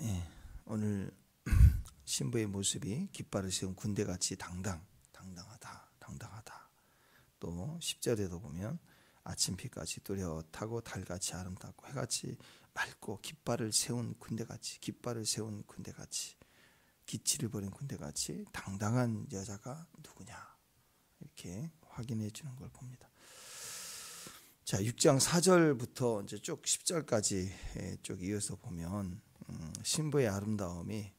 예, 오늘 신부의 모습이 깃발을 세운 군대같이 당당하다. 또 10절에도 보면 아침빛같이 뚜렷하고 달같이 아름답고 해같이 맑고 깃발을 세운 군대같이 기치를 버린 군대같이 당당한 여자가 누구냐 이렇게 확인해 주는 걸 봅니다. 자, 6장 4절부터 이제 쭉 10절까지 쭉 이어서 보면 신부의 아름다움이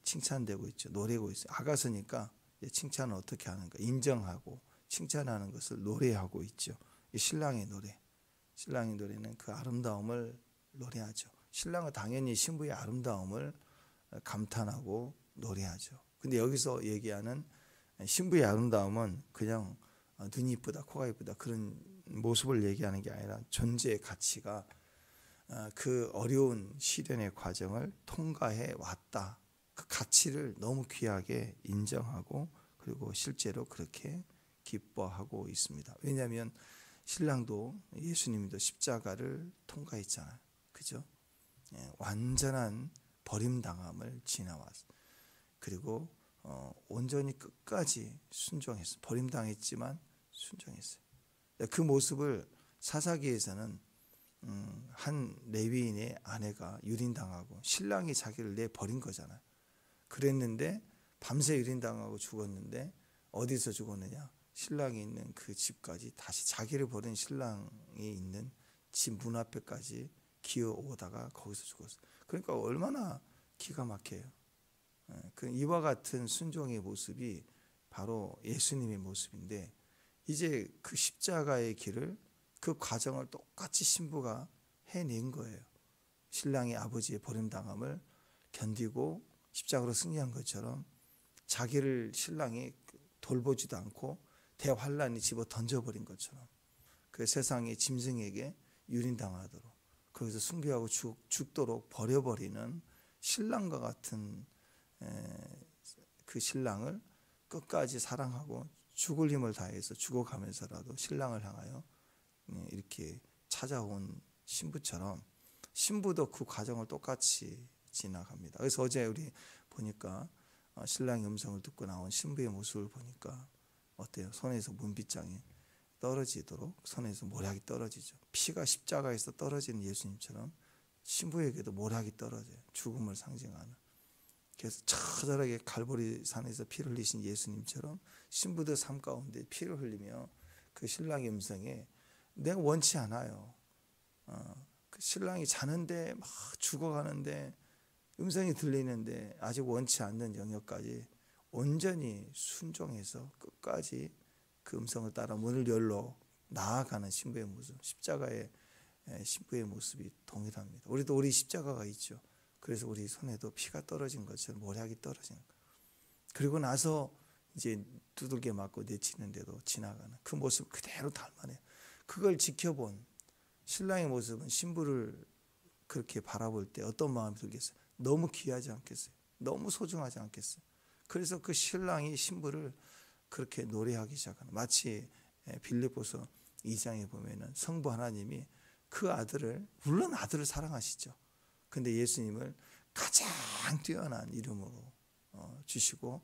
칭찬되고 있죠. 노래고 있어요. 아가서니까 칭찬을 어떻게 하는가 인정하고 칭찬하는 것을 노래하고 있죠. 신랑의 노래는 그 아름다움을 노래하죠. 신랑은 당연히 신부의 아름다움을 감탄하고 노래하죠. 근데 여기서 얘기하는 신부의 아름다움은 그냥 눈이 이쁘다, 코가 이쁘다 그런 모습을 얘기하는 게 아니라 존재의 가치가 그 어려운 시련의 과정을 통과해 왔다. 그 가치를 너무 귀하게 인정하고 그리고 실제로 그렇게 기뻐하고 있습니다. 왜냐하면 신랑도 예수님도 십자가를 통과했잖아요. 그죠? 완전한 버림당함을 지나왔어요. 그리고 온전히 끝까지 순종했어요. 버림당했지만 순종했어요. 그 모습을 사사기에서는 한 레위인의 아내가 유린당하고 신랑이 자기를 내버린 거잖아요. 그랬는데 밤새 유린당하고 죽었는데 어디서 죽었느냐? 신랑이 있는 그 집까지 다시 자기를 버린 신랑이 있는 집 문 앞에까지 기어오다가 거기서 죽었어요. 그러니까 얼마나 기가 막혀요. 이와 같은 순종의 모습이 바로 예수님의 모습인데 이제 그 십자가의 길을 그 과정을 똑같이 신부가 해낸 거예요. 신랑이 아버지의 버림당함을 견디고 십자가로 승리한 것처럼 자기를 신랑이 돌보지도 않고 대환란이 집어 던져버린 것처럼 그 세상의 짐승에게 유린당하도록 거기서 숭배하고 죽도록 버려버리는 신랑과 같은 그 신랑을 끝까지 사랑하고 죽을 힘을 다해서 죽어가면서라도 신랑을 향하여 이렇게 찾아온 신부처럼 신부도 그 과정을 똑같이 지나갑니다. 그래서 어제 우리 보니까 신랑의 음성을 듣고 나온 신부의 모습을 보니까 어때요? 손에서 문빗장이 떨어지도록 손에서 모략이 떨어지죠. 피가 십자가에서 떨어지는 예수님처럼 신부에게도 모략이 떨어져요. 죽음을 상징하는. 그래서 처절하게 갈보리 산에서 피를 흘리신 예수님처럼 신부들 삶 가운데 피를 흘리며 그 신랑의 음성에 내가 원치 않아요. 그 신랑이 자는데 막 죽어가는데 음성이 들리는데 아직 원치 않는 영역까지 온전히 순종해서 끝까지 그 음성을 따라 문을 열러 나아가는 신부의 모습, 십자가의 신부의 모습이 동일합니다. 우리도 우리 십자가가 있죠. 그래서 우리 손에도 피가 떨어진 것처럼 모략이 떨어진 것. 그리고 나서 이제 두들겨 맞고 내치는데도 지나가는 그 모습 그대로 닮아내요. 그걸 지켜본 신랑의 모습은 신부를 그렇게 바라볼 때 어떤 마음이 들겠어요? 너무 귀하지 않겠어요? 너무 소중하지 않겠어요? 그래서 그 신랑이 신부를 그렇게 노래하기 시작하는, 마치 빌립보서 2장에 보면은 성부 하나님이 그 아들을, 물론 아들을 사랑하시죠. 근데 예수님을 가장 뛰어난 이름으로 주시고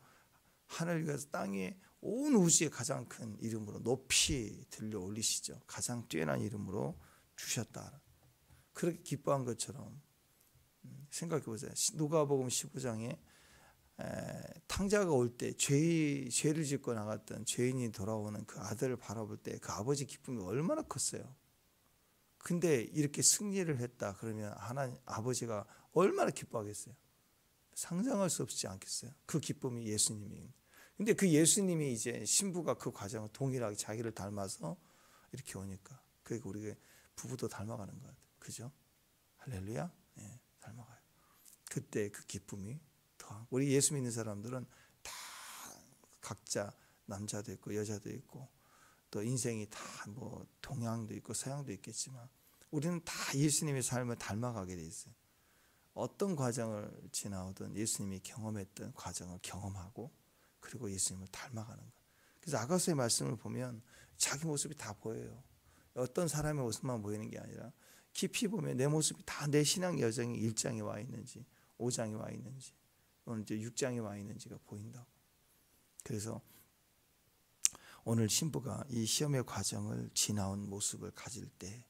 하늘 위에서 땅에 온 우주의 가장 큰 이름으로 높이 들려 올리시죠. 가장 뛰어난 이름으로 주셨다. 그렇게 기뻐한 것처럼 생각해 보세요. 누가복음 15장에 탕자가 올 때 죄를 짓고 나갔던 죄인이 돌아오는 그 아들을 바라볼 때 그 아버지 기쁨이 얼마나 컸어요. 근데 이렇게 승리를 했다 그러면 하나님 아버지가 얼마나 기뻐하겠어요. 상상할 수 없지 않겠어요. 그 기쁨이 예수님이. 근데 그 예수님이 이제 신부가 그 과정을 동일하게 자기를 닮아서 이렇게 오니까 그러니까 우리 부부도 닮아가는 것 같아요. 그죠? 할렐루야. 네, 닮아가요. 그때 그 기쁨이 더. 우리 예수 믿는 사람들은 다 각자 남자도 있고 여자도 있고 또 인생이 다 뭐 동양도 있고 서양도 있겠지만 우리는 다 예수님의 삶을 닮아가게 돼 있어요. 어떤 과정을 지나오든 예수님이 경험했던 과정을 경험하고 그리고 예수님을 닮아가는 거예요. 그래서 아가서의 말씀을 보면 자기 모습이 다 보여요. 어떤 사람의 모습만 보이는 게 아니라 깊이 보면 내 모습이 다 내 신앙 여정의 일장에 와 있는지 5장에 와 있는지 오늘 이제 6장에 와 있는지가 보인다고. 그래서 오늘 신부가 이 시험의 과정을 지나온 모습을 가질 때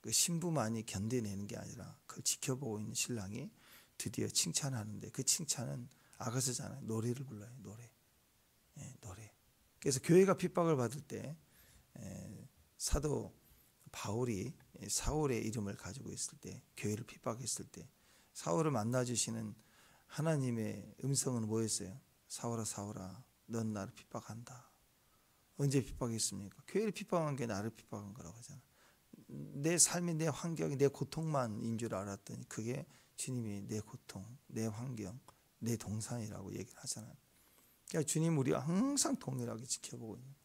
그 신부만이 견뎌내는 게 아니라 그걸 지켜보고 있는 신랑이 드디어 칭찬하는데 그 칭찬은 아가서잖아요. 노래를 불러요. 노래. 노래. 그래서 교회가 핍박을 받을 때 사도 바울이 사울의 이름을 가지고 있을 때 교회를 핍박했을 때 사울을 만나주시는 하나님의 음성은 뭐였어요? 사울아 사울아 넌 나를 핍박한다. 언제 핍박했습니까? 교회를 핍박한 게 나를 핍박한 거라고 하잖아. 내 삶이 내 환경이 내 고통만인 줄 알았더니 그게 주님이 내 고통, 내 환경, 내 동산이라고 얘기를 하잖아요. 그러니까 주님 우리가 항상 동일하게 지켜보고 있는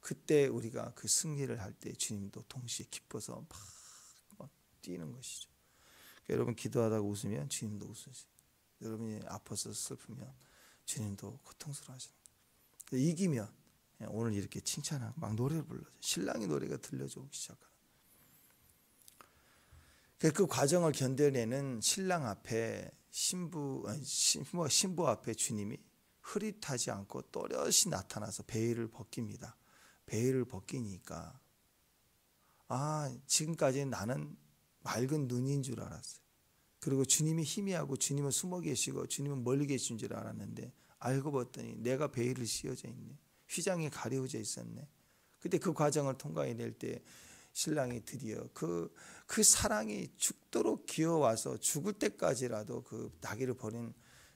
그때 우리가 그 승리를 할 때 주님도 동시에 기뻐서 막 뛰는 것이죠. 그러니까 여러분 기도하다가 웃으면 주님도 웃으시고 여러분이 아파서 슬프면 주님도 고통스러워하시는 거예요. 이기면 오늘 이렇게 칭찬하고 막 노래를 불러줘. 신랑이 노래가 들려주기 시작하는. 그 과정을 견뎌내는 신랑 앞에 신부 앞에 주님이 흐릿하지 않고 또렷이 나타나서 베일을 벗깁니다. 베일을 벗기니까 지금까지 나는 맑은 눈인 줄 알았어요. 그리고 주님이 희미하고 주님은 숨어 계시고 주님은 멀리 계신 줄 알았는데 알고 봤더니 내가 베일을 씌워져 있네. 휘장이 가려져 있었네. 그때 그 과정을 통과해낼 때 신랑이 드디어 그 사랑이 죽도록 기어와서 죽을 때까지라도 그 나귀를 버린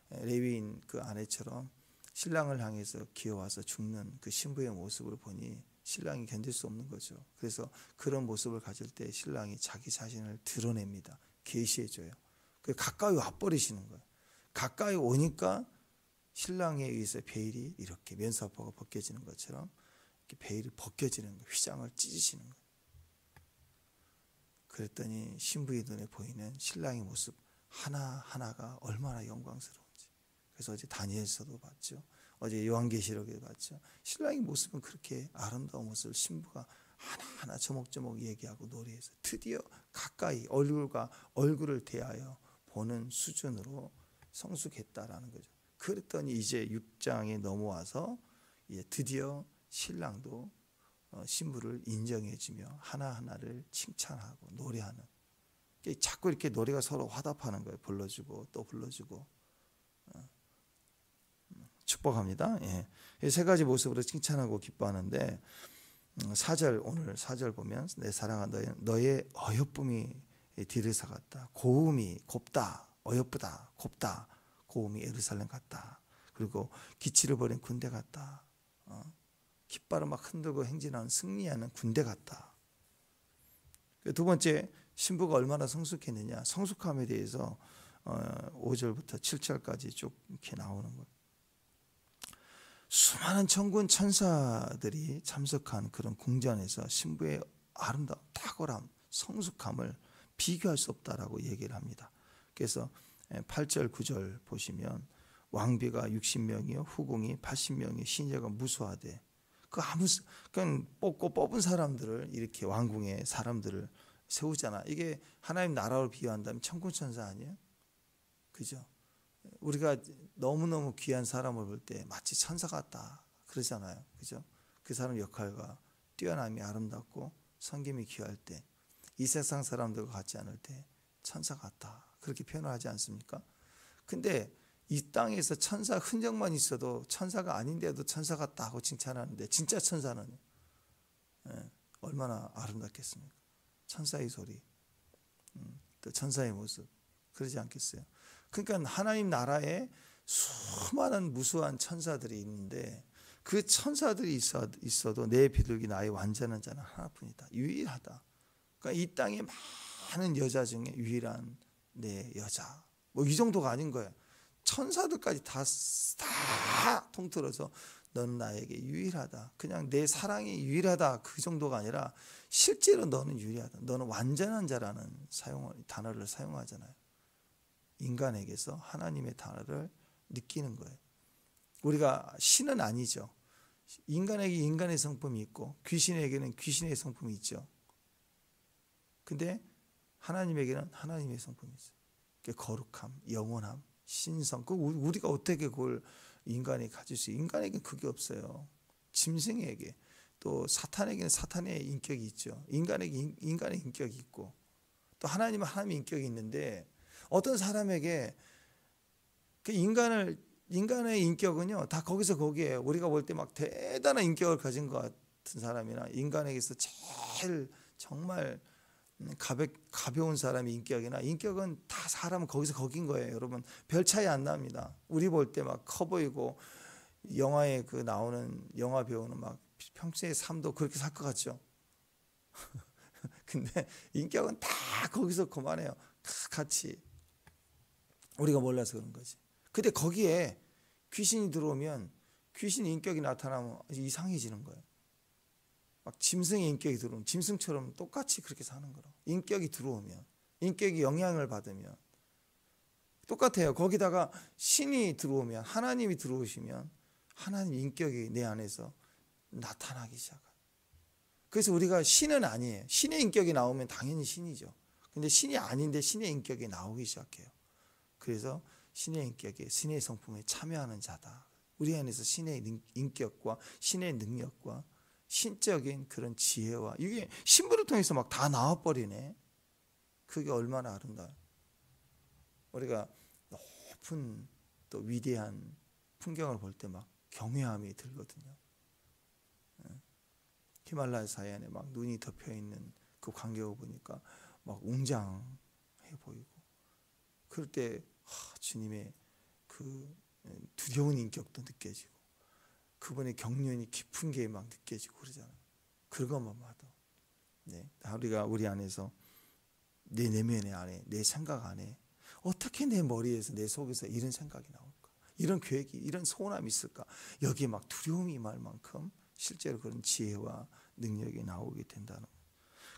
레위인 그 아내처럼 신랑을 향해서 기어와서 죽는 그 신부의 모습을 보니 신랑이 견딜 수 없는 거죠. 그래서 그런 모습을 가질 때 신랑이 자기 자신을 드러냅니다. 계시해줘요. 가까이 와버리시는 거예요. 가까이 오니까 신랑에 의해서 베일이 이렇게 면사포가 벗겨지는 것처럼 이렇게 베일이 벗겨지는 거예요. 휘장을 찢으시는 거예요. 그랬더니 신부의 눈에 보이는 신랑의 모습 하나하나가 얼마나 영광스러운지. 그래서 어제 다니엘서도 봤죠. 어제 요한계시록에 봤죠. 신랑의 모습은 그렇게 아름다운 모습을 신부가 하나하나 조목조목 얘기하고 노래해서 드디어 가까이 얼굴과 얼굴을 대하여 보는 수준으로 성숙했다라는 거죠. 그랬더니 이제 6장에 넘어와서 이제 드디어 신랑도 신부를 인정해주며 하나하나를 칭찬하고 노래하는. 자꾸 이렇게 노래가 서로 화답하는 거예요. 불러주고 또 불러주고. 축복합니다. 세 가지 모습으로 칭찬하고 기뻐하는데 4절 오늘 4절 보면 내 사랑아 너의 어여쁨이 디르사 같다. 고음이 곱다. 어여쁘다. 곱다. 고음이 예루살렘 같다. 그리고 기치를 버린 군대 같다. 깃발을 막 흔들고 행진하는 승리하는 군대 같다. 두 번째 신부가 얼마나 성숙했느냐. 성숙함에 대해서 5절부터 7절까지 쭉 이렇게 나오는 거예요. 수많은 천군 천사들이 참석한 그런 궁전에서 신부의 아름다움, 탁월함, 성숙함을 비교할 수 없다라고 얘기를 합니다. 그래서 8절, 9절 보시면 왕비가 60명이요, 후궁이 80명이 신녀가 무수하되 그냥 뽑은 사람들을 이렇게 왕궁의 사람들을 세우잖아. 이게 하나님 나라로 비유한다면 천군 천사 아니에요? 그죠? 우리가 너무너무 귀한 사람을 볼 때 마치 천사 같다 그러잖아요. 그죠? 그 사람 역할과 뛰어남이 아름답고 섬김이 귀할 때 이 세상 사람들과 같지 않을 때 천사 같다 그렇게 표현을 하지 않습니까? 근데 이 땅에서 천사 흔적만 있어도 천사가 아닌데도 천사 같다 하고 칭찬하는데 진짜 천사는 얼마나 아름답겠습니까? 천사의 소리, 또 천사의 모습 그러지 않겠어요? 그러니까 하나님 나라에 수많은 무수한 천사들이 있는데 그 천사들이 있어도 내 비둘기 나의 완전한 자는 하나뿐이다. 유일하다. 그러니까 이 땅에 많은 여자 중에 유일한 내 여자. 뭐 이 정도가 아닌 거예요. 천사들까지 다 통틀어서 너는 나에게 유일하다. 그냥 내 사랑이 유일하다 그 정도가 아니라 실제로 너는 유일하다. 너는 완전한 자라는 단어를 사용하잖아요. 인간에게서 하나님의 단어를 느끼는 거예요. 우리가 신은 아니죠. 인간에게 인간의 성품이 있고 귀신에게는 귀신의 성품이 있죠. 근데 하나님에게는 하나님의 성품이 있어요. 거룩함, 영원함, 신성. 그 우리가 어떻게 그걸 인간이 가질 수? 인간에게 그게 없어요. 짐승에게, 또 사탄에게는 사탄의 인격이 있죠. 인간에게 인간의 인격이 있고, 또 하나님은 하나님의 인격이 있는데, 어떤 사람에게 그 인간의 인격은요, 다 거기서 거기에 우리가 볼 때 막 대단한 인격을 가진 것 같은 사람이나 인간에게서 제일 정말 가벼운 사람의 인격은 다 사람은 거기서 거긴 거예요. 여러분, 별 차이 안 납니다. 우리 볼 때 막 커 보이고, 영화에 그 나오는 영화 배우는 막 평소의 삶도 그렇게 살 것 같죠. 근데 인격은 다 거기서 그만해요. 다 같이. 우리가 몰라서 그런 거지. 근데 거기에 귀신이 들어오면, 귀신 인격이 나타나면 이상해지는 거예요. 막 짐승의 인격이 들어오면 짐승처럼 똑같이 그렇게 사는 거로. 인격이 들어오면, 인격이 영향을 받으면 똑같아요. 거기다가 신이 들어오면, 하나님이 들어오시면 하나님 인격이 내 안에서 나타나기 시작해요. 그래서 우리가 신은 아니에요. 신의 인격이 나오면 당연히 신이죠. 근데 신이 아닌데 신의 인격이 나오기 시작해요. 그래서 신의 인격에, 신의 성품에 참여하는 자다. 우리 안에서 신의 인격과 신의 능력과 신적인 그런 지혜와, 이게 신부를 통해서 막 다 나와버리네. 그게 얼마나 아름다워요. 우리가 높은 또 위대한 풍경을 볼 때 막 경외함이 들거든요. 히말라야 사이안에 막 눈이 덮여 있는 그 광경을 보니까 막 웅장해 보이고, 그럴 때 주님의 그 두려운 인격도 느껴지고, 그분의 경륜이 깊은 게 막 느껴지고 그러잖아요. 그것만 봐도. 네, 우리가 우리 안에서, 내 내면의 안에, 내 생각 안에 어떻게 내 머리에서, 내 속에서 이런 생각이 나올까? 이런 계획이, 이런 소원함이 있을까? 여기에 막 두려움이 임할 만큼 실제로 그런 지혜와 능력이 나오게 된다는 거예요.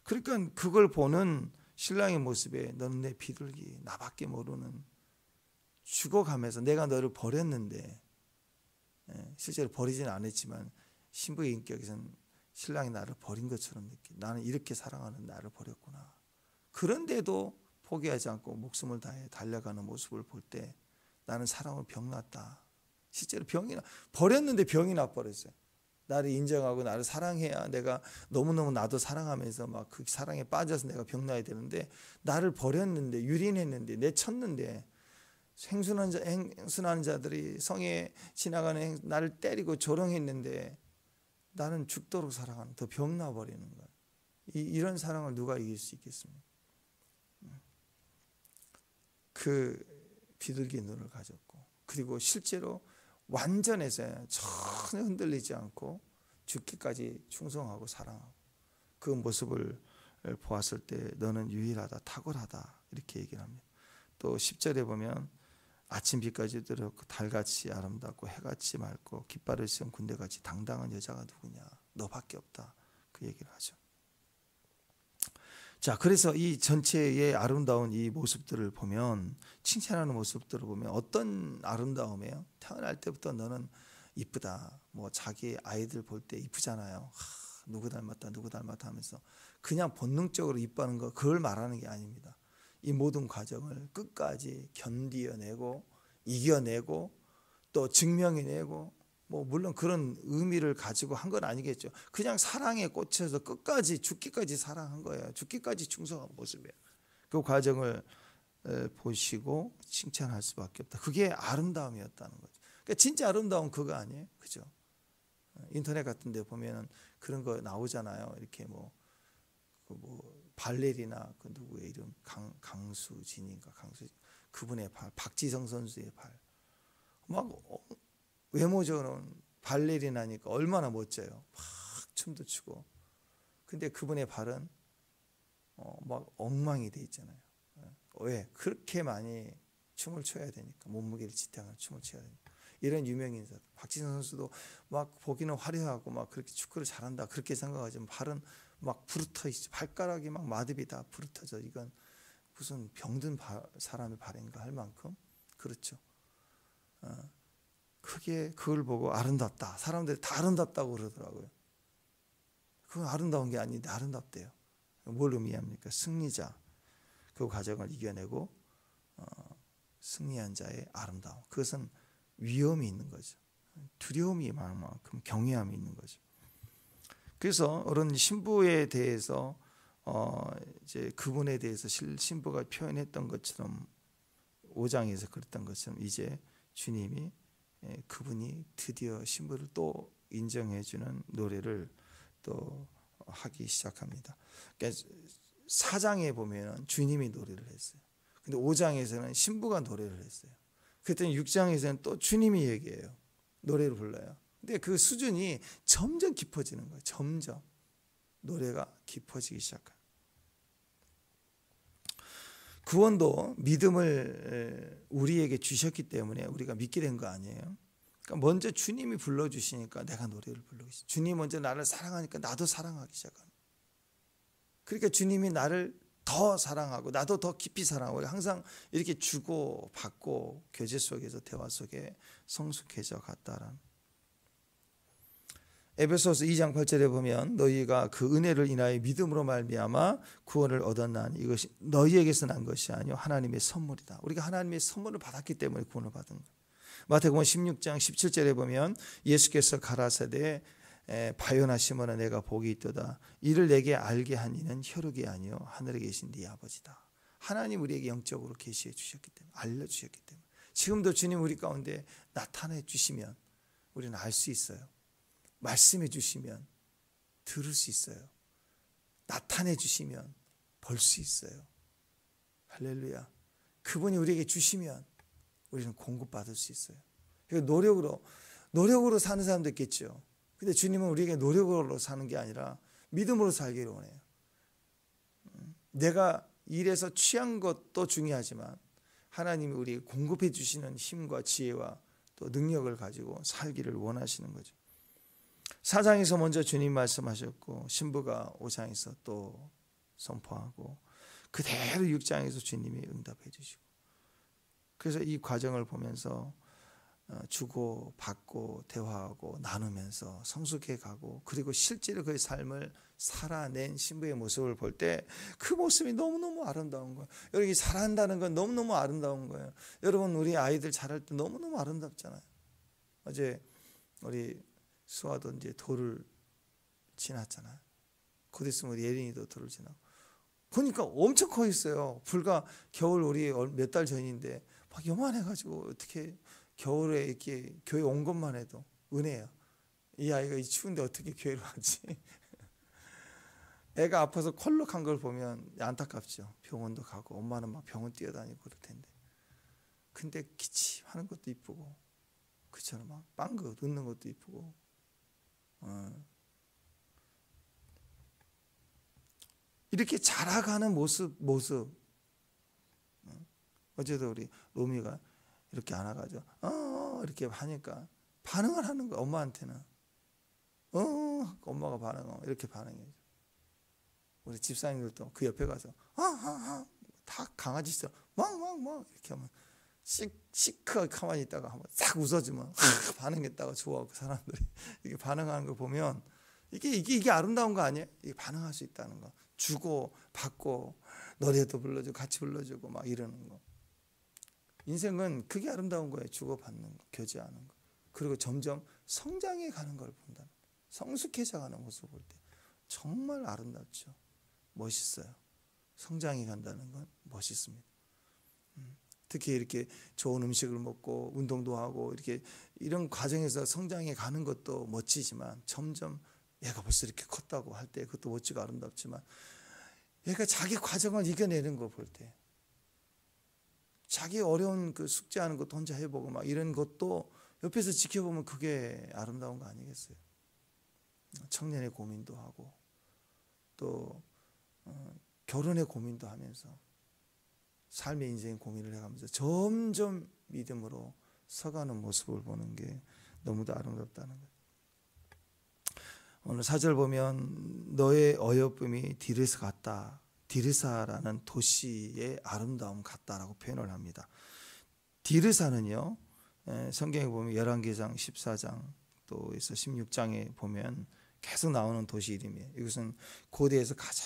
그러니까 그걸 보는 신랑의 모습에, 너는 내 비둘기, 나밖에 모르는, 죽어가면서 내가 너를 버렸는데, 실제로 버리지는 않았지만 신부의 인격에서는 신랑이 나를 버린 것처럼 느끼. 나는 이렇게 사랑하는 나를 버렸구나. 그런데도 포기하지 않고 목숨을 다해 달려가는 모습을 볼 때, 나는 사랑으로 병났다. 실제로 버렸는데 병이 나버렸어요. 나를 인정하고 나를 사랑해야 내가 너무너무 나도 사랑하면서 막 그 사랑에 빠져서 내가 병나야 되는데, 나를 버렸는데, 유린했는데, 내쳤는데, 행순한 자들이 성에 지나가는 나를 때리고 조롱했는데, 나는 죽도록 사랑하는, 더 병나 버리는 거야. 이런 사랑을 누가 이길 수 있겠습니까? 그 비둘기 눈을 가졌고, 그리고 실제로 완전해서 전혀 흔들리지 않고 죽기까지 충성하고 사랑하고, 그 모습을 보았을 때 너는 유일하다, 탁월하다, 이렇게 얘기를 합니다. 또 10절에 보면, 아침 빛까지 들었고 달같이 아름답고 해같이 맑고 깃발을 씌운 군대같이 당당한 여자가 누구냐? 너밖에 없다. 그 얘기를 하죠. 자, 그래서 이 전체의 아름다운 이 모습들을 보면, 칭찬하는 모습들을 보면 어떤 아름다움이에요? 태어날 때부터 너는 이쁘다. 뭐 자기 아이들 볼 때 이쁘잖아요. 누구 닮았다, 누구 닮았다 하면서 그냥 본능적으로 이뻐하는 거, 그걸 말하는 게 아닙니다. 이 모든 과정을 끝까지 견디어내고 이겨내고 또 증명해내고, 뭐 물론 그런 의미를 가지고 한 건 아니겠죠. 그냥 사랑에 꽂혀서 끝까지, 죽기까지 사랑한 거예요. 죽기까지 충성한 모습이에요. 그 과정을 보시고 칭찬할 수밖에 없다. 그게 아름다움이었다는 거죠. 그러니까 진짜 아름다운 그거 아니에요, 그죠? 인터넷 같은 데 보면은 그런 거 나오잖아요. 이렇게 뭐 발레리나, 그 누구의 이름, 강수진인가, 그분의 발, 박지성 선수의 발, 막 외모적으로는 발레리나니까 얼마나 멋져요. 막 춤도 추고. 근데 그분의 발은 막 엉망이 돼 있잖아요. 왜? 그렇게 많이 춤을 춰야 되니까, 몸무게를 지탱하는 춤을 춰야 되니까. 이런 유명 인사들, 박지성 선수도 막 보기는 화려하고 막 그렇게 축구를 잘한다, 그렇게 생각하지만 발은 막 부르터 있죠. 발가락이 막 마듭이 다 부르터져. 이건 무슨 병든 사람의 발인가 할 만큼 그렇죠. 그걸 보고 아름답다. 사람들이 다 아름답다고 그러더라고요. 그건 아름다운 게 아닌데 아름답대요. 뭘 의미합니까? 승리자. 그 과정을 이겨내고 승리한 자의 아름다움. 그것은 위험이 있는 거죠. 두려움이 많을 만큼 경외함이 있는 거죠. 그래서 어른 신부에 대해서 이제 그분에 대해서 신부가 표현했던 것처럼 5장에서 그랬던 것처럼 이제 주님이 그분이 드디어 신부를 또 인정해 주는 노래를 또 하기 시작합니다. 그러니까 4장에 보면 주님이 노래를 했어요. 근데 5장에서는 신부가 노래를 했어요. 그랬더니 6장에서는 또 주님이 얘기해요. 노래를 불러요. 근데 그 수준이 점점 깊어지는 거예요. 점점 노래가 깊어지기 시작해요. 구원도 믿음을 우리에게 주셨기 때문에 우리가 믿게 된 거 아니에요. 그러니까 먼저 주님이 불러주시니까 내가 노래를 부르기 시작해요. 주님이 먼저 나를 사랑하니까 나도 사랑하기 시작하는. 그러니까 주님이 나를 더 사랑하고 나도 더 깊이 사랑하고 항상 이렇게 주고 받고 교제 속에서 대화 속에 성숙해져 갔다라는. 에베소서 2장 8절에 보면 너희가 그 은혜를 인하여 믿음으로 말미암아 구원을 얻었나니 이것이 너희에게서 난 것이 아니요 하나님의 선물이다. 우리가 하나님의 선물을 받았기 때문에 구원을 받은 거예요. 마태복음 16장 17절에 보면 예수께서 가라사대 바요나시므나 내가 복이 있도다. 이를 내게 알게 한 이는 혈육이 아니요 하늘에 계신 네 아버지다. 하나님 우리에게 영적으로 계시해 주셨기 때문에 알려주셨기 때문에 지금도 주님 우리 가운데 나타내 주시면 우리는 알 수 있어요. 말씀해 주시면 들을 수 있어요. 나타내 주시면 볼 수 있어요. 할렐루야. 그분이 우리에게 주시면 우리는 공급받을 수 있어요. 노력으로 사는 사람도 있겠죠. 근데 주님은 우리에게 노력으로 사는 게 아니라 믿음으로 살기를 원해요. 내가 일에서 취한 것도 중요하지만 하나님이 우리에게 공급해 주시는 힘과 지혜와 또 능력을 가지고 살기를 원하시는 거죠. 4장에서 먼저 주님 말씀하셨고 신부가 5장에서 또 선포하고 그대로 6장에서 주님이 응답해 주시고 그래서 이 과정을 보면서 주고 받고 대화하고 나누면서 성숙해 가고 그리고 실제로 그의 삶을 살아낸 신부의 모습을 볼 때 그 모습이 너무너무 아름다운 거예요. 여러분 잘한다는 건 너무너무 아름다운 거예요. 여러분 우리 아이들 잘할 때 너무너무 아름답잖아요. 어제 우리 수아도 이제 돌을 지났잖아요. 곧 있으면 우리 예린이도 돌을 지나고 보니까 엄청 커 있어요. 불과 겨울 우리 몇 달 전인데 막 요만해가지고 어떻게 겨울에 이렇게 교회 온 것만 해도 은혜야. 이 아이가 이 추운데 어떻게 교회를 하지? 애가 아파서 콜록한 걸 보면 안타깝죠. 병원도 가고 엄마는 막 병원 뛰어다니고 그럴 텐데. 근데 기침하는 것도 이쁘고 그처럼 막 빵긋 웃는 것도 이쁘고 이렇게 자라가는 모습 어제도 우리 로미가 이렇게 안아가지고 이렇게 하니까 반응을 하는 거야. 엄마한테는 엄마가 반응하고 이렇게 반응해요. 우리 집사님들도 그 옆에 가서 다 강아지처럼 왕왕왕 이렇게 하면 시크하게 가만히 있다가 한번 싹 웃어주면 반응했다가 좋아하고 사람들이 이렇게 반응하는 거 보면 이게 아름다운 거 아니에요? 이게 반응할 수 있다는 거. 주고 받고 노래도 불러주고 같이 불러주고 막 이러는 거. 인생은 그게 아름다운 거예요. 주고 받는 거, 교제하는 거. 그리고 점점 성장해 가는 걸 본다. 성숙해져 가는 모습을 볼 때 정말 아름답죠. 멋있어요. 성장해 간다는 건 멋있습니다. 특히 이렇게 좋은 음식을 먹고 운동도 하고 이렇게 이런 과정에서 성장해 가는 것도 멋지지만 점점 얘가 벌써 이렇게 컸다고 할 때 그것도 멋지고 아름답지만 얘가 자기 과정을 이겨내는 거 볼 때 자기 어려운 그 숙제하는 것도 혼자 해보고 막 이런 것도 옆에서 지켜보면 그게 아름다운 거 아니겠어요? 청년의 고민도 하고 또 결혼의 고민도 하면서 삶의 인생의 고민을 해가면서 점점 믿음으로 서가는 모습을 보는 게 너무도 아름답다는 거예요. 오늘 4절 보면 너의 어여쁨이 디르사 같다. 디르사라는 도시의 아름다움 같다라고 표현을 합니다. 디르사는요. 성경에 보면 열왕기상 14장 또에서 16장에 보면 계속 나오는 도시 이름이에요. 이것은 고대에서 가장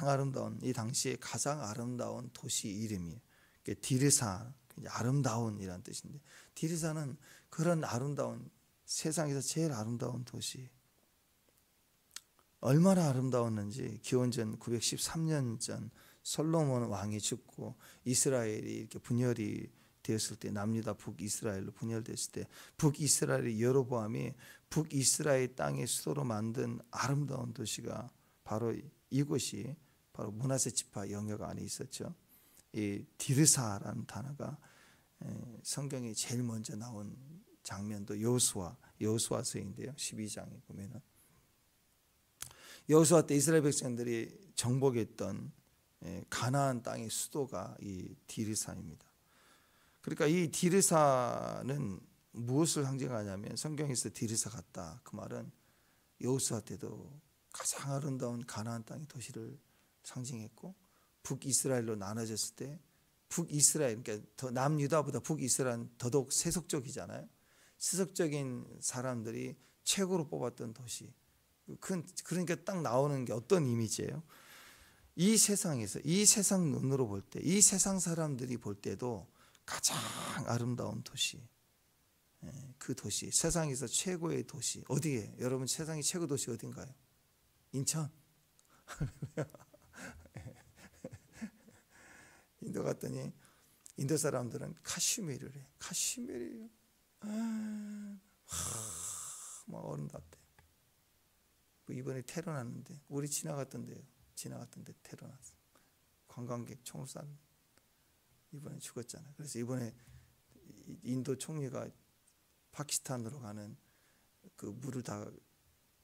아름다운 이 당시에 가장 아름다운 도시 이름이에요. 디르사 아름다운이란 뜻인데 디르사는 그런 아름다운 세상에서 제일 아름다운 도시. 얼마나 아름다웠는지 기원전 913년 전 솔로몬 왕이 죽고 이스라엘이 이렇게 분열이 되었을 때 남유다 북이스라엘로 분열됐을 때 북이스라엘의 여로보암이 북이스라엘 땅의 수도로 만든 아름다운 도시가 바로 이곳이 바로 므낫세 지파 영역 안에 있었죠. 이 디르사라는 단어가 성경에 제일 먼저 나온 장면도 여호수아서인데요. 12장에 보면은 여호수아 때 이스라엘 백성들이 정복했던 가나안 땅의 수도가 이 디르사입니다. 그러니까 이 디르사는 무엇을 상징하냐면 성경에서 디르사 같다. 그 말은 여호수아 때도 가장 아름다운 가나안 땅의 도시를 상징했고 북이스라엘로 나눠졌을 때 북이스라엘 그러니까 더 남유다보다 북이스라엘은 더더욱 세속적이잖아요. 세속적인 사람들이 최고로 뽑았던 도시. 그러니까 딱 나오는 게 어떤 이미지예요? 이 세상에서 이 세상 눈으로 볼 때 이 세상 사람들이 볼 때도 가장 아름다운 도시, 그 도시, 세상에서 최고의 도시 어디에? 여러분 세상의 최고 도시 어딘가요? 인천. 인도 갔더니 인도 사람들은 카슈미르를 해. 카슈미르 막 아름답대. 이번에 테러 났는데 우리 지나갔던 데 테러 났어. 관광객 총을 쐈. 이번에 죽었잖아. 그래서 이번에 인도 총리가 파키스탄으로 가는 그 물을 다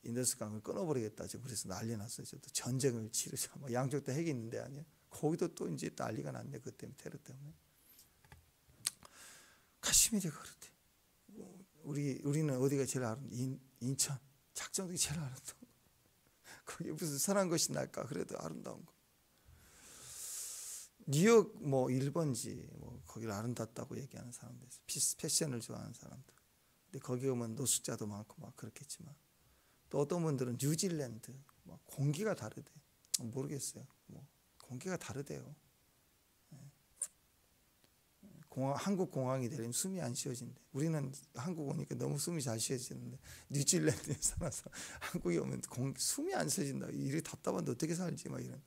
인더스 강을 끊어버리겠다. 그래서 난리 났어요. 또 전쟁을 치르자. 양쪽 다 핵이 있는데 아니야. 거기도 또 이제 난리가 났네. 그 때문에 테러 때문에. 카슈미르가 그렇대. 우리는 어디가 제일 아름다워? 인천. 작정이 제일 아름다워. 거기 무슨 선한 것이 날까? 그래도 아름다운 거. 뉴욕 뭐 1번지 뭐 거기를 아름답다고 얘기하는 사람들, 패션을 좋아하는 사람들. 근데 거기 오면 노숙자도 많고 막 그렇겠지만 또 어떤 분들은 뉴질랜드 막 공기가 다르대. 모르겠어요. 뭐 공기가 다르대요. 한국 공항이 되려면 숨이 안 쉬어진대. 우리는 한국 오니까 너무 숨이 잘 쉬어지는데 뉴질랜드에 살아서 한국에 오면 숨이 안 쉬어진다. 이렇게 답답한데 어떻게 살지 막 이런.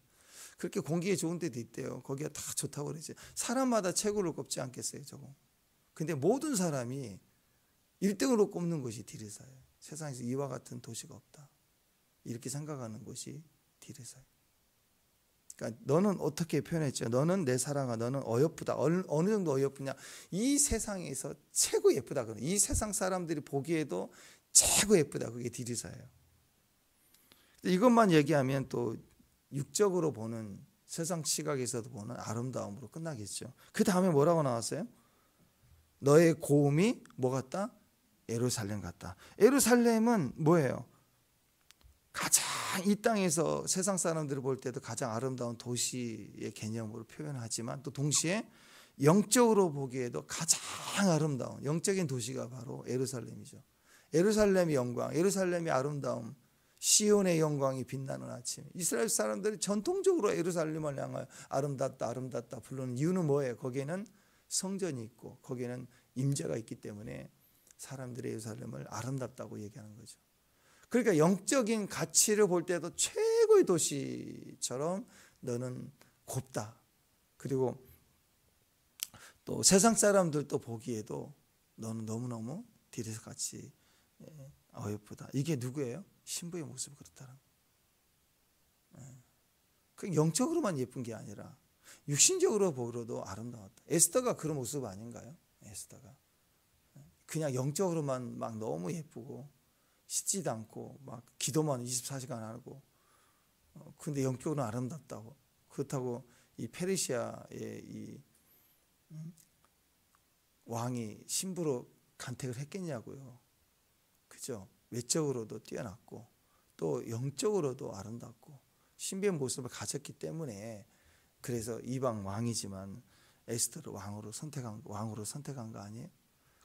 그렇게 공기에 좋은 데도 있대요. 거기가 다 좋다고 그러지. 사람마다 최고를 꼽지 않겠어요, 저거. 근데 모든 사람이 1등으로 꼽는 것이 디르사예요. 세상에서 이와 같은 도시가 없다. 이렇게 생각하는 것이 디르사예요. 그러니까 너는 어떻게 표현했죠? 너는 내 사랑아, 너는 어여쁘다. 어느 정도 어여쁘냐? 이 세상에서 최고 예쁘다. 이 세상 사람들이 보기에도 최고 예쁘다. 그게 디르사예요. 이것만 얘기하면 또 육적으로 보는 세상 시각에서도 보는 아름다움으로 끝나겠죠. 그 다음에 뭐라고 나왔어요? 너의 고음이 뭐 같다? 예루살렘 같다. 예루살렘은 뭐예요? 가장 이 땅에서 세상 사람들이 볼 때도 가장 아름다운 도시의 개념으로 표현하지만 또 동시에 영적으로 보기에도 가장 아름다운 영적인 도시가 바로 예루살렘이죠. 예루살렘의 영광, 예루살렘의 아름다움, 시온의 영광이 빛나는 아침. 이스라엘 사람들이 전통적으로 예루살렘을 향하여 아름답다 아름답다 부르는 이유는 뭐예요? 거기에는 성전이 있고 거기에는 임재가 있기 때문에 사람들의 예루살렘을 아름답다고 얘기하는 거죠. 그러니까 영적인 가치를 볼 때도 최고의 도시처럼 너는 곱다. 그리고 또 세상 사람들도 보기에도 너는 너무너무 디르사 같이 어여쁘다. 이게 누구예요? 신부의 모습이 그렇다는 거예요. 그 영적으로만 예쁜 게 아니라 육신적으로 보기로도 아름다웠다. 에스더가 그런 모습 아닌가요? 에스더가 그냥 영적으로만 막 너무 예쁘고 씻지도 않고 막 기도만 24시간 하고 근데 영적으로는 아름답다고. 그렇다고 이 페르시아의 이 왕이 신부로 간택을 했겠냐고요. 그죠? 외적으로도 뛰어났고 또 영적으로도 아름답고 신비의 모습을 가졌기 때문에 그래서 이방 왕이지만 에스더를 왕으로 선택한 거 아니에요?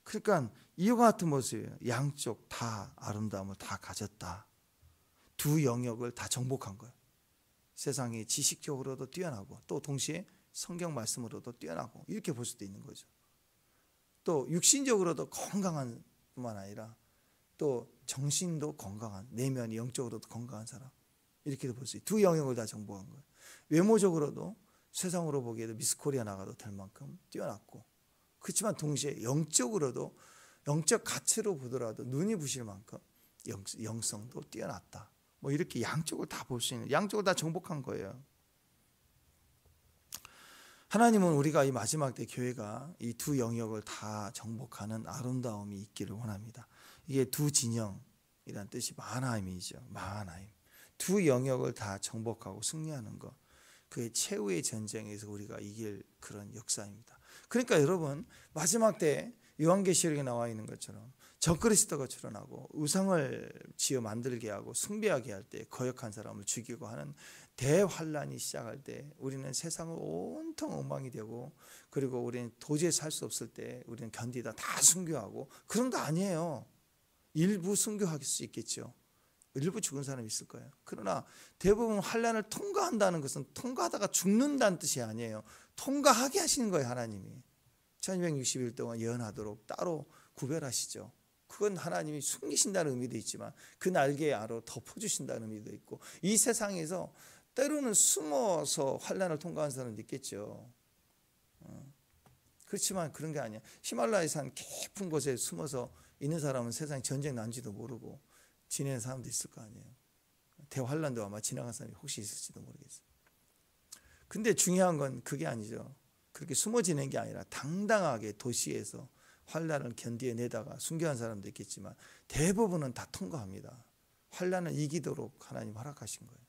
그러니까 이와 같은 모습이에요. 양쪽 다 아름다움을 다 가졌다. 두 영역을 다 정복한 거예요. 세상이 지식적으로도 뛰어나고 또 동시에 성경 말씀으로도 뛰어나고 이렇게 볼 수도 있는 거죠. 또 육신적으로도 건강한 뿐만 아니라 또 정신도 건강한, 내면이 영적으로도 건강한 사람, 이렇게도 볼 수 있어요. 두 영역을 다 정복한 거예요. 외모적으로도 세상으로 보기에도 미스 코리아 나가도 될 만큼 뛰어났고, 그렇지만 동시에 영적으로도, 영적 가치로 보더라도 눈이 부실 만큼 영성도 뛰어났다. 뭐 이렇게 양쪽을 다 볼 수 있는, 양쪽을 다 정복한 거예요. 하나님은 우리가 이 마지막 때 교회가 이 두 영역을 다 정복하는 아름다움이 있기를 원합니다. 이게 두 진영이란 뜻이 마하나임이죠. 마하나임. 두 영역을 다 정복하고 승리하는 것, 그의 최후의 전쟁에서 우리가 이길 그런 역사입니다. 그러니까 여러분, 마지막 때 요한계시록에 나와 있는 것처럼 적그리스도가 출현하고 우상을 지어 만들게 하고 숭배하게 할 때 거역한 사람을 죽이고 하는 대환란이 시작할 때 우리는 세상을 온통 엉망이 되고, 그리고 우리는 도저히 살 수 없을 때 우리는 견디다 다 순교하고, 그런 거 아니에요. 일부 순교할 수 있겠죠. 일부 죽은 사람이 있을 거예요. 그러나 대부분 환란을 통과한다는 것은 통과하다가 죽는다는 뜻이 아니에요. 통과하게 하시는 거예요. 하나님이 1260일 동안 예언하도록 따로 구별하시죠. 그건 하나님이 숨기신다는 의미도 있지만 그 날개 아로 덮어주신다는 의미도 있고, 이 세상에서 때로는 숨어서 환란을 통과한 사람도 있겠죠. 그렇지만 그런 게 아니야. 히말라야 산 깊은 곳에 숨어서 있는 사람은 세상에 전쟁 난지도 모르고 지내는 사람도 있을 거 아니에요. 대환란도 아마 지나간 사람이 혹시 있을지도 모르겠어요. 근데 중요한 건 그게 아니죠. 그렇게 숨어 지내는 게 아니라 당당하게 도시에서 환란을 견디어내다가 순교한 사람도 있겠지만 대부분은 다 통과합니다. 환란을 이기도록 하나님 허락하신 거예요.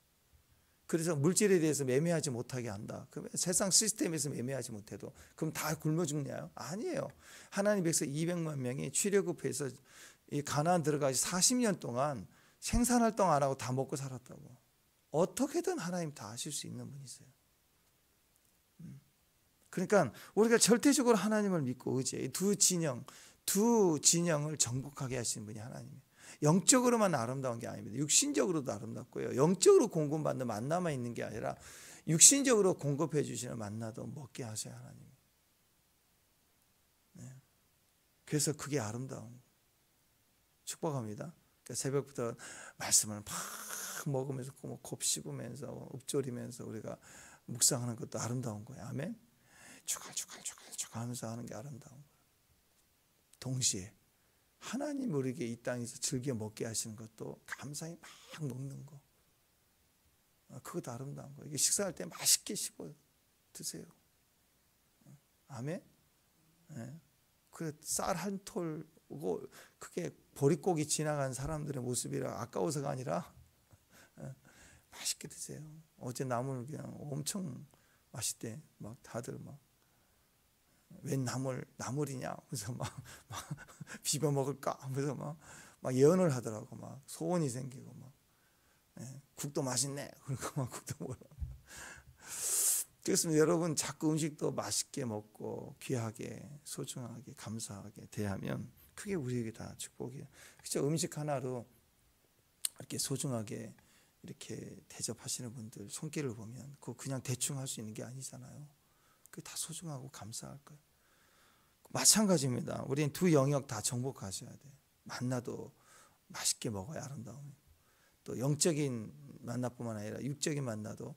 그래서 물질에 대해서 매매하지 못하게 한다. 그러면 세상 시스템에서 매매하지 못해도 그럼 다 굶어 죽냐요? 아니에요. 하나님 백성 200만 명이 출애굽해서 이 가나안 들어가서 40년 동안 생산활동 안 하고 다 먹고 살았다고. 어떻게든 하나님 다 하실 수 있는 분이세요. 그러니까 우리가 절대적으로 하나님을 믿고 의지해. 두 진영을 정복하게 하시는 분이 하나님이에요. 영적으로만 아름다운 게 아닙니다. 육신적으로도 아름답고요. 영적으로 공급받는 만나만 있는 게 아니라 육신적으로 공급해 주시는 만나도 먹게 하셔야 하나님. 네. 그래서 그게 아름다운 축복합니다. 그러니까 새벽부터 말씀을 막 먹으면서 곱 씹으면서 읊조리면서 우리가 묵상하는 것도 아름다운 거예요. 아멘. 주갈주갈 하면서 하는 게 아름다운 거예요. 동시에 하나님 우리에게 이 땅에서 즐겨 먹게 하시는 것도 감사히 막 먹는 거, 그것도 아름다운 거예요. 이게 식사할 때 맛있게 씹어 드세요. 아멘. 네. 그 쌀 한 톨, 그게 보릿고기 지나간 사람들의 모습이라 아까워서가 아니라 맛있게 드세요. 어제 나물 그냥 엄청 맛있대. 막 다들 막 웬 나물이냐 하면서 막 비벼 먹을까 하면서 막 예언을 하더라고. 막 소원이 생기고 막 국도 맛있네. 그러고 막 국도 먹으러. 그렇습니다. 여러분, 자꾸 음식도 맛있게 먹고 귀하게 소중하게 감사하게 대하면 그게 우리에게 다 축복이에요. 그렇죠? 음식 하나로 이렇게 소중하게 이렇게 대접하시는 분들 손길을 보면 그거 그냥 대충 할 수 있는 게 아니잖아요. 그게 다 소중하고 감사할 거예요. 마찬가지입니다. 우리는 두 영역 다 정복하셔야 돼요. 만나도 맛있게 먹어야 아름다움. 또 영적인 만나뿐만 아니라 육적인 만나도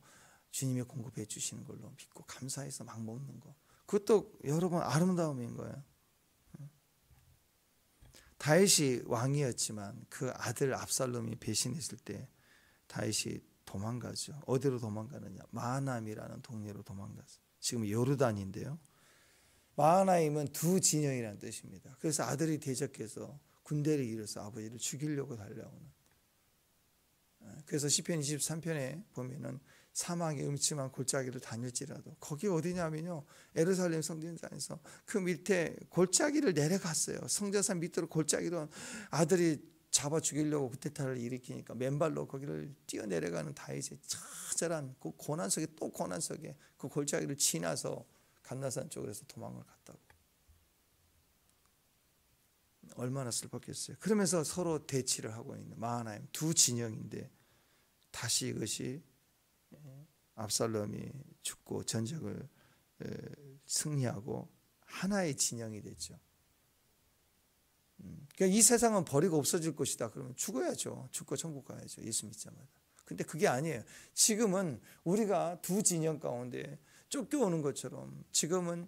주님이 공급해 주시는 걸로 믿고 감사해서 막 먹는 거. 그것도 여러분 아름다움인 거예요. 다윗이 왕이었지만 그 아들 압살롬이 배신했을 때 다윗이 도망가죠. 어디로 도망가느냐? 마하나임이라는 동네로 도망갔어요. 지금 요르단인데요. 마하나임은 두 진영이라는 뜻입니다. 그래서 아들이 대적해서 군대를 이뤄서 아버지를 죽이려고 달려오는. 그래서 시편 23편에 보면은 사망의 음침한 골짜기를 다닐지라도, 거기 어디냐면요, 예루살렘 성전에서 그 밑에 골짜기를 내려갔어요. 성전산 밑으로 골짜기로 아들이 잡아 죽이려고 구테타를 일으키니까 맨발로 거기를 뛰어내려가는 다윗의 처절한 그 고난 속에 또 고난 속에 그 골짜기를 지나서 감나산 쪽으로서 도망을 갔다고. 얼마나 슬펐겠어요. 그러면서 서로 대치를 하고 있는 마하나임 두 진영인데 다시 이것이 압살롬이 죽고 전쟁을 승리하고 하나의 진영이 됐죠. 그러니까 이 세상은 버리고 없어질 것이다. 그러면 죽어야죠. 죽고 천국 가야죠. 예수 믿자마자. 근데 그게 아니에요. 지금은 우리가 두 진영 가운데 쫓겨오는 것처럼 지금은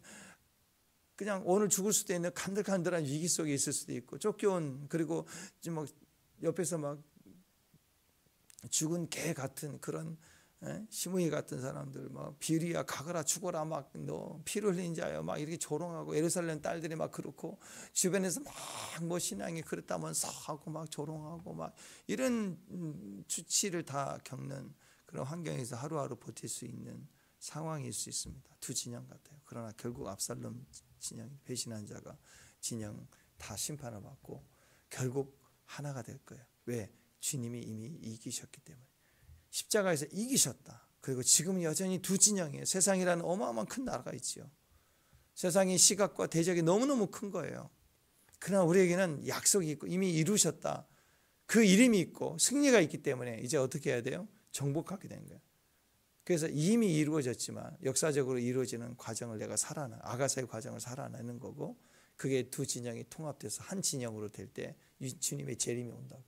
그냥 오늘 죽을 수도 있는 간들간들한 위기 속에 있을 수도 있고 쫓겨온 그리고 막 옆에서 막 죽은 개 같은 그런 시므이 같은 사람들 막 비리야 가거라 죽어라 막 너 피를 흘린 자여 막 이렇게 조롱하고 예루살렘 딸들이 막 그렇고 주변에서 막 뭐 신앙이 그랬다면서 하고 막 조롱하고 막 이런 수치를 다 겪는 그런 환경에서 하루하루 버틸 수 있는 상황일 수 있습니다. 두 진영 같아요. 그러나 결국 압살롬 진영 배신한 자가 진영 다 심판을 받고 결국 하나가 될 거예요. 왜? 주님이 이미 이기셨기 때문에. 십자가에서 이기셨다. 그리고 지금 여전히 두 진영이에요. 세상이라는 어마어마한 큰 나라가 있지요. 세상의 시각과 대적이 너무너무 큰 거예요. 그러나 우리에게는 약속이 있고 이미 이루셨다. 그 이름이 있고 승리가 있기 때문에 이제 어떻게 해야 돼요? 정복하게 되는 거예요. 그래서 이미 이루어졌지만 역사적으로 이루어지는 과정을 내가 아가사의 과정을 살아내는 거고 그게 두 진영이 통합돼서 한 진영으로 될 때 주님의 재림이 온다고.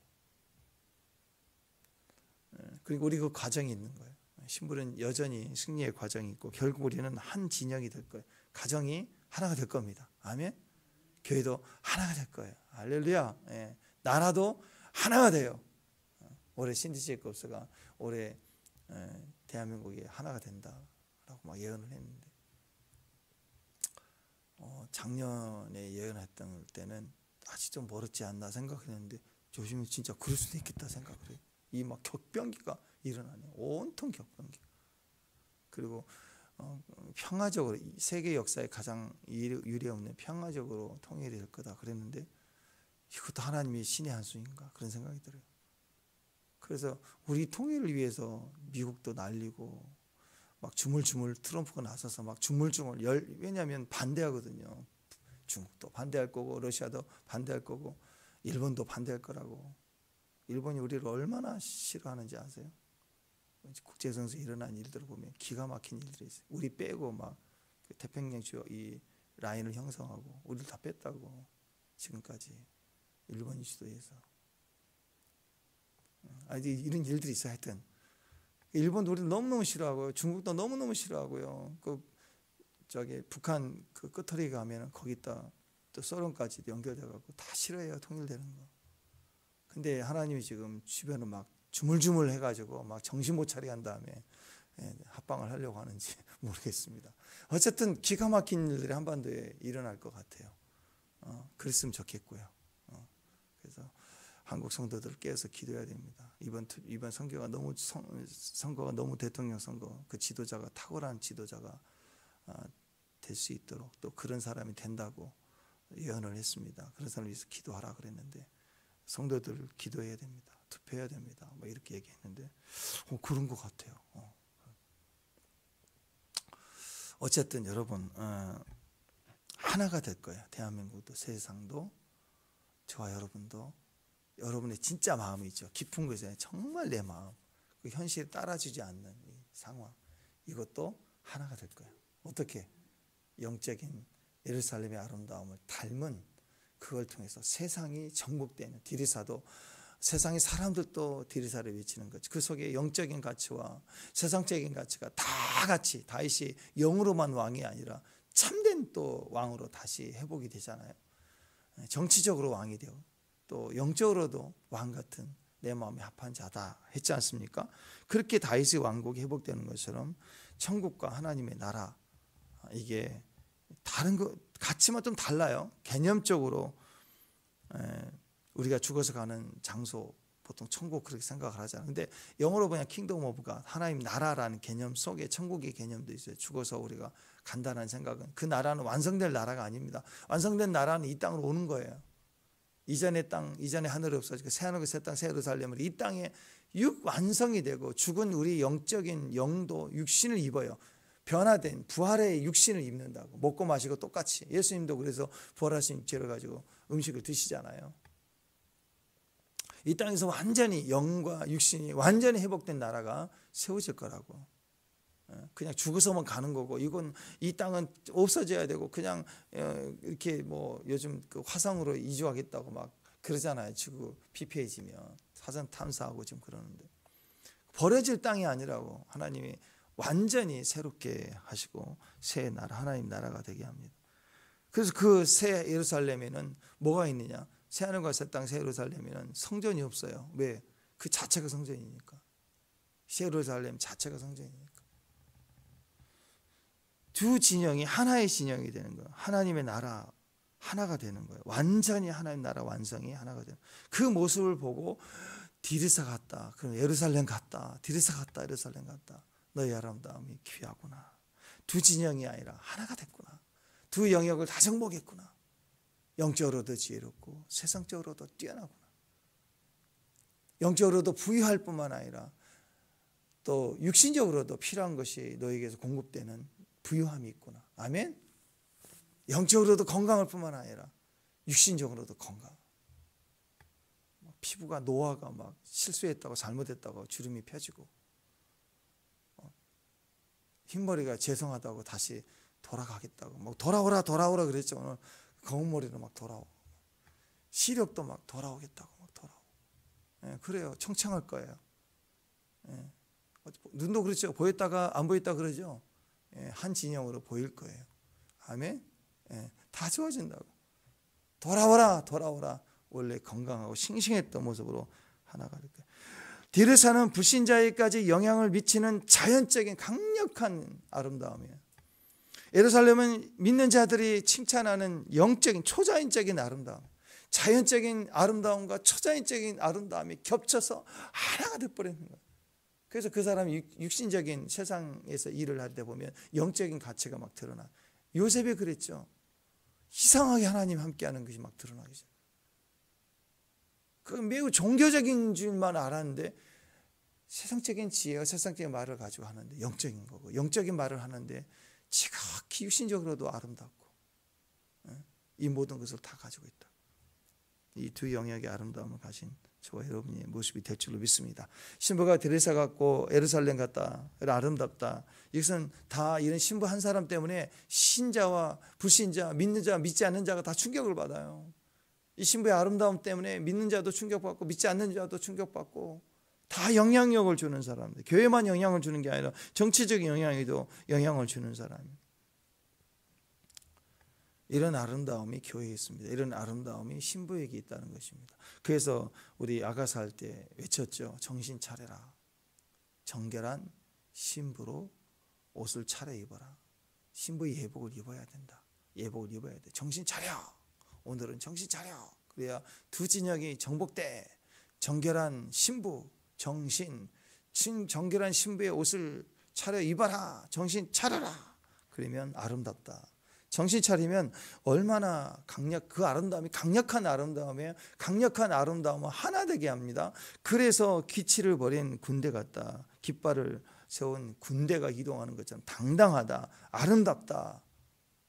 그리고 우리 그 과정이 있는 거예요. 신부는 여전히 승리의 과정이 있고 결국 우리는 한 진영이 될 거예요. 가정이 하나가 될 겁니다. 아멘. 교회도 하나가 될 거예요. 할렐루야. 나라도 하나가 돼요. 올해 신디제이콥스가 올해 대한민국이 하나가 된다라고 막 예언을 했는데 작년에 예언했던 때는 아직 좀 멀었지 않나 생각했는데 요즘은 진짜 그럴 수도 있겠다 생각을 해요. 이 막 격변기가 일어나네요. 온통 격변기. 그리고 평화적으로 세계 역사에 가장 유례 없는 평화적으로 통일이 될 거다 그랬는데 이것도 하나님의 신의 한 수인가 그런 생각이 들어요. 그래서 우리 통일을 위해서 미국도 날리고 막 주물주물 트럼프가 나서서 막 주물주물 왜냐하면 반대하거든요. 중국도 반대할 거고 러시아도 반대할 거고 일본도 반대할 거라고. 일본이 우리를 얼마나 싫어하는지 아세요? 국제선에서 일어난 일들을 보면 기가 막힌 일들이 있어요. 우리 빼고 막 태평양 주요 이 라인을 형성하고 우리를 다 뺐다고 지금까지 일본 시도에서 이런 일들이 있어. 하여튼 일본도 우리를 너무너무 싫어하고요. 중국도 너무너무 싫어하고요. 북한 그 끝터리 가면 거기다 또 소련까지도 연결돼갖고 다 싫어해요. 통일되는 거. 근데 하나님이 지금 주변을 막 주물주물 해가지고 막 정신 못 차리게 한 다음에 합방을 하려고 하는지 모르겠습니다. 어쨌든 기가 막힌 일들이 한반도에 일어날 것 같아요. 그랬으면 좋겠고요. 그래서 한국 성도들 깨어서 기도해야 됩니다. 이번 선거가 너무 대통령 선거 그 지도자가 탁월한 지도자가 될 수 있도록 또 그런 사람이 된다고 예언을 했습니다. 그런 사람을 위해서 기도하라 그랬는데 성도들 기도해야 됩니다. 투표해야 됩니다. 뭐 이렇게 얘기했는데 그런 것 같아요. 어쨌든 여러분 하나가 될 거예요. 대한민국도 세상도 저와 여러분도 여러분의 진짜 마음이 있죠. 깊은 곳에 정말 내 마음 그 현실에 따라주지 않는 이 상황 이것도 하나가 될 거예요. 어떻게? 영적인 예루살렘의 아름다움을 닮은 그걸 통해서 세상이 정복되는 디리사도 세상의 사람들도 디리사를 외치는 거죠. 그 속에 영적인 가치와 세상적인 가치가 다 같이 다윗이 영으로만 왕이 아니라 참된 또 왕으로 다시 회복이 되잖아요. 정치적으로 왕이 되고 또 영적으로도 왕 같은 내 마음에 합한 자다 했지 않습니까? 그렇게 다윗의 왕국이 회복되는 것처럼 천국과 하나님의 나라 이게 다른 거 가치만 좀 달라요. 개념적으로 우리가 죽어서 가는 장소 보통 천국 그렇게 생각을 하잖아요. 근데 영어로 보면 킹덤 오브 갓 하나님 나라라는 개념 속에 천국의 개념도 있어요. 죽어서 우리가 간다는 생각은 그 나라는 완성될 나라가 아닙니다. 완성된 나라는 이 땅으로 오는 거예요. 이전의 땅, 이전의 하늘이 없어지고 새 하늘과 새 땅, 새 예루살렘을 이 땅에 완성이 되고 죽은 우리 영적인 영도 육신을 입어요. 변화된 부활의 육신을 입는다고. 먹고 마시고 똑같이. 예수님도 그래서 부활하신 육체를 가지고 음식을 드시잖아요. 이 땅에서 완전히 영과 육신이 완전히 회복된 나라가 세워질 거라고. 그냥 죽어서만 가는 거고, 이건 이 땅은 없어져야 되고 그냥 이렇게 뭐 요즘 그 화성으로 이주하겠다고 막 그러잖아요. 지구 피폐해지면 사전 탐사하고 지금 그러는데, 버려질 땅이 아니라고 하나님이 완전히 새롭게 하시고 새 나라, 하나님 나라가 되게 합니다. 그래서 그 새 예루살렘에는 뭐가 있느냐? 새 하늘과 새 땅 새 예루살렘에는 성전이 없어요. 왜? 그 자체가 성전이니까. 새 예루살렘 자체가 성전이니까. 두 진영이 하나의 진영이 되는 거예요. 하나님의 나라 하나가 되는 거예요. 완전히 하나님 나라 완성이 하나가 되는 거예요. 그 모습을 보고 디르사 같다, 그럼 예루살렘 같다, 디르사 같다, 예루살렘 같다, 너의 아름다움이 귀하구나. 두 진영이 아니라 하나가 됐구나. 두 영역을 다 정복했구나. 영적으로도 지혜롭고 세상적으로도 뛰어나구나. 영적으로도 부유할 뿐만 아니라 또 육신적으로도 필요한 것이 너에게서 공급되는 부유함이 있구나. 아멘. 영적으로도 건강할 뿐만 아니라 육신적으로도 건강. 피부가 노화가 막 실수했다고 잘못했다고 주름이 펴지고, 흰머리가 죄송하다고 다시 돌아가겠다고 뭐 돌아오라 그랬죠. 오늘 검은 머리로 막 돌아오고, 시력도 막 돌아오겠다고 막 돌아오고. 그래요. 청청할 거예요. 눈도 그렇죠. 보였다가 안 보였다 그러죠. 한 진영으로 보일 거예요. 아멘. 다 좋아진다고. 돌아오라. 원래 건강하고 싱싱했던 모습으로 하나가 될 거예요. 디르사는 불신자에게까지 영향을 미치는 자연적인 강력한 아름다움이에요. 예루살렘은 믿는 자들이 칭찬하는 영적인 초자연적인 아름다움, 자연적인 아름다움과 초자연적인 아름다움이 겹쳐서 하나가 돼버리는 거예요. 그래서 그 사람이 육신적인 세상에서 일을 할 때 보면 영적인 가치가 막 드러나. 요셉이 그랬죠. 이상하게 하나님 함께하는 것이 막 드러나기 시작해요. 그 매우 종교적인 줄만 알았는데 세상적인 지혜와 세상적인 말을 가지고 하는데 영적인 거고, 영적인 말을 하는데 지극히 육신적으로도 아름답고, 이 모든 것을 다 가지고 있다. 이 두 영역의 아름다움을 가진 저와 여러분의 모습이 될 줄로 믿습니다. 신부가 디르사 같고 예루살렘 같다, 아름답다. 이것은 다 이런 신부 한 사람 때문에 신자와 불신자, 믿는 자, 믿지 않는 자가 다 충격을 받아요. 이 신부의 아름다움 때문에 믿는 자도 충격받고 믿지 않는 자도 충격받고, 다 영향력을 주는 사람들. 교회만 영향을 주는 게 아니라 정치적인 영향에도 영향을 주는 사람이에요. 이런 아름다움이 교회에 있습니다. 이런 아름다움이 신부에게 있다는 것입니다. 그래서 우리 아가사 할 때 외쳤죠. 정신 차려라. 정결한 신부로 옷을 차려입어라. 신부의 예복을 입어야 된다. 예복을 입어야 돼. 정신 차려. 오늘은 정신 차려. 그래야 두 진영이 정복돼. 정결한 신부, 정결한 신부의 옷을 차려 입어라. 정신 차려라. 그러면 아름답다. 정신 차리면 얼마나 그 아름다움이 강력한 아름다움이에요. 강력한 아름다움은 하나 되게 합니다. 그래서 기치를 버린 군대 같다. 깃발을 세운 군대가 이동하는 것처럼 당당하다, 아름답다.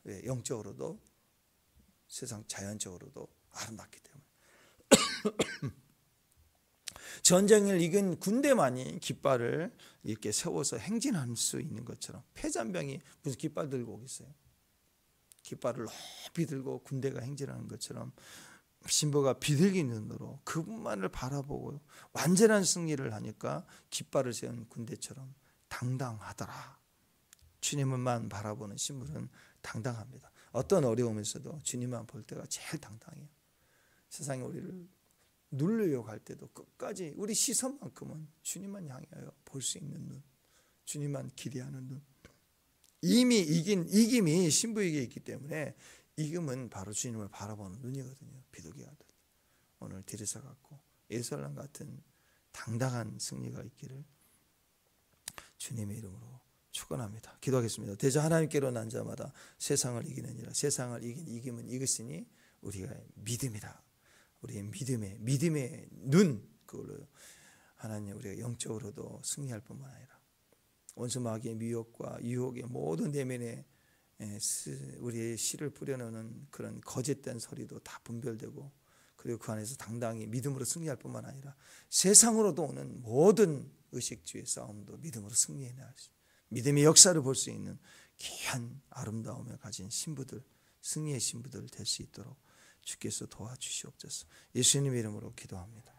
왜? 영적으로도 세상 자연적으로도 아름답기 때문에. 전쟁을 이긴 군대만이 깃발을 이렇게 세워서 행진할 수 있는 것처럼, 패잔병이 무슨 깃발 들고 오겠어요? 깃발을 높이 들고 군대가 행진하는 것처럼 신부가 비둘기 눈으로 그분만을 바라보고 완전한 승리를 하니까 깃발을 세운 군대처럼 당당하더라. 주님만 바라보는 신부는 당당합니다. 어떤 어려움에서도 주님만 볼 때가 제일 당당해요. 세상에 우리를 누르려고 할 때도 끝까지 우리 시선만큼은 주님만 향하여 볼 수 있는 눈, 주님만 기대하는 눈. 이미 이김이 신부에게 있기 때문에 이김은 바로 주님을 바라보는 눈이거든요. 비둘기 같은. 오늘 디르사 같고 예루살렘 같은 당당한 승리가 있기를 주님의 이름으로 축원합니다. 기도하겠습니다. 대저 하나님께로 난 자마다 세상을 이기느니라. 세상을 이긴 이김은 이것이니 우리가 믿음이라. 우리의 믿음의 눈, 그걸로 하나님 우리가 영적으로도 승리할 뿐만 아니라 원수 마귀의 미혹과 유혹의 모든 내면에 우리의 씨를 뿌려놓는 그런 거짓된 소리도 다 분별되고, 그리고 그 안에서 당당히 믿음으로 승리할 뿐만 아니라 세상으로도 오는 모든 의식주의 싸움도 믿음으로 승리해낼 수, 믿음의 역사를 볼 수 있는 귀한 아름다움을 가진 신부들, 승리의 신부들 될 수 있도록 주께서 도와주시옵소서. 예수님의 이름으로 기도합니다.